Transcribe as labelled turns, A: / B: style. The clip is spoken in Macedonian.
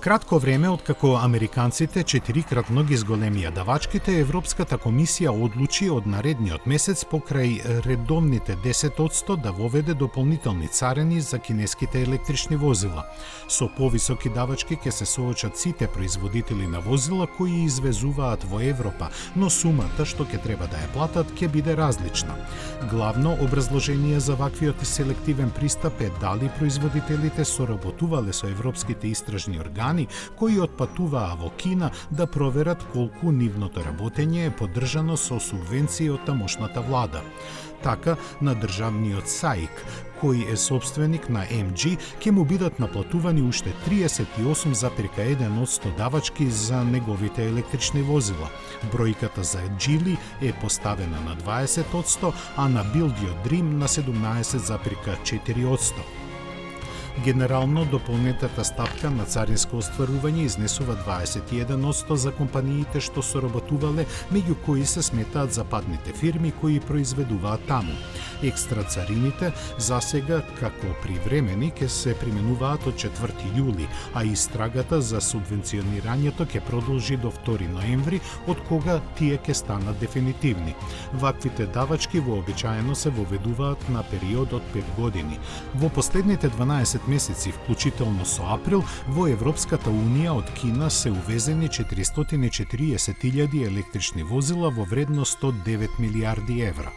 A: Кратко време откако американците 4-кратно ги зголемија давачките, Европската комисија одлучи од наредниот месец покрај редовните 10% да воведе дополнителни царини за кинеските електрични возила. Со повисоки давачки ќе се соочат сите производители на возила кои извезуваат во Европа, но сумата што ќе треба да ја платат ќе биде различна. Главно образложение за ваквиот селективен пристап е дали производителите соработувале со европските истражни органи кои отпатуваа во Кина да проверат колку нивното работење е поддржано со субвенции од тамошната влада. Така, на државниот САИК, кој е собственик на MG, ќе му бидат наплатувани уште 38,1% давачки за неговите електрични возила. Бројката за Geely е поставена на 20%, а на Build Your Dream на 17,4%. Генерално, дополнетата стапка на царинско остварување изнесува 21% за компаниите што соработувале, меѓу кои се сметаат западните фирми кои произведуваат таму. Екстра царините засега како привремени ќе се применуваат од 4 јули, а истрагата за субвенционирањето ќе продолжи до 2 ноември, од кога тие ќе станат дефинитивни. Ваквите давачки вообичаено се воведуваат на период од 5 години. Во последните 12 месеци, вклучително со април, во Европската Унија од Кина се увезени 440.000 електрични возила во вредност 109 милиарди евра.